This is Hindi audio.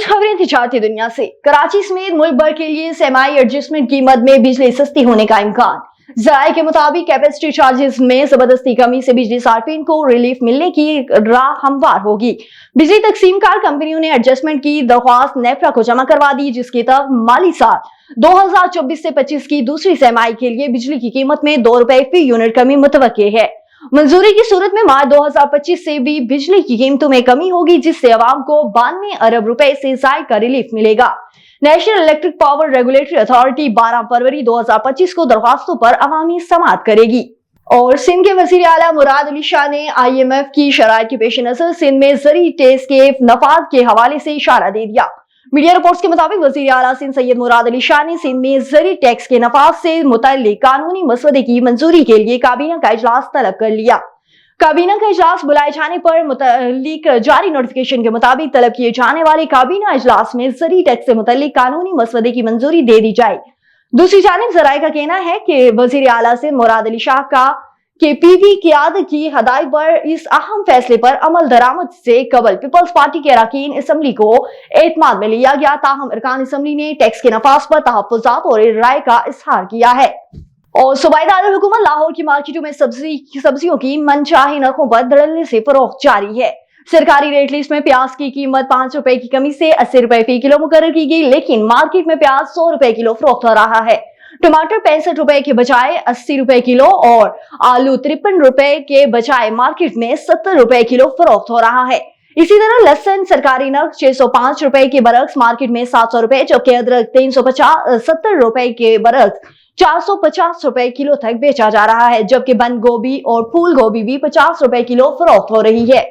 कुछ खबरें तिजारती दुनिया से। कराची समेत मुल्क भर के लिए सेमाई एडजस्टमेंट कीमत में बिजली सस्ती होने का इम्कान। जराये के मुताबिक कैपेसिटी चार्जेस में जबरदस्ती कमी से बिजली सार्फिन को रिलीफ मिलने की राह हमवार होगी। बिजली तकसीमकार कंपनियों ने एडजस्टमेंट की दरख्वास्त नेफ्रा को जमा करवा दी, जिसके तहत माली साल 2024 से 25 की दूसरी सेमाई के लिए बिजली की कीमत में 2 रुपए फी यूनिट कमी मुतवक्के है। मंजूरी की सूरत में मार्च 2025 से भी बिजली की कीमतों में कमी होगी, जिससे अवाम को 92 अरब रुपए से ज़ायद का रिलीफ मिलेगा। National electric power regulatory authority 12 फरवरी 2025 को दरख्वास्तों पर अवामी समाअत करेगी। और सिंध के वजीर आला मुराद अली शाह ने IMF की शराइत के पेश नजर सिंध में ज़री टैक्स के नफाज के हवाले से इशारा दे दिया। मीडिया रिपोर्ट्स के मुताबिक वजीर आला सिंध सैयद मुराद अली शाह ने सिंध में ज़री टैक्स के नफाज से मुतल्लिक कानूनी मसवदे की मंजूरी के लिए काबीना का इजलास तलब कर लिया। काबीना का इजलास बुलाए जाने पर मुतल्लिक जारी नोटिफिकेशन के मुताबिक तलब किए जाने वाले काबीना इजलास में ज़री टैक्स से मुतल्लिक कानूनी मसवदे की मंजूरी दे दी जाए। दूसरी जानिब जराये का कहना है कि वजीर आला सिंध मुराद अली शाह का PV क़यादत की हदायत पर इस अहम फैसले पर अमल दरामद से कबल पीपल्स पार्टी के अरकान असम्बली को एतमाद में लिया गया। ताहम अरकान असम्बली ने टैक्स के नफाज पर तहफ़्फ़ुज़ात और राय का इजहार किया है। और सूबाई दारुल हुकूमत लाहौर की मार्केटों में सब्जियों की मनचाही नरखों पर धड़ल्ले से फरोख्त जारी है। सरकारी रेट लिस्ट में प्याज की कीमत 5 रुपए की कमी से 80 रुपए फी किलो मुकर्रर की गई, लेकिन मार्केट में प्याज 100 रुपए किलो फरोख्त हो रहा है। टमाटर 65 रुपए के बजाय 80 रुपए किलो और आलू 53 रुपए के बजाय मार्केट में 70 रुपए किलो फरोख्त हो रहा है। इसी तरह लहसुन सरकारी नर्ख 605 रुपए के बरक्स मार्केट में 700 रुपए, जबकि अदरक 370 रुपए के बरक्स 450 रुपए किलो तक बेचा जा रहा है, जबकि बंद गोभी और फूल गोभी भी 50 रुपए किलो फरोख्त हो रही है।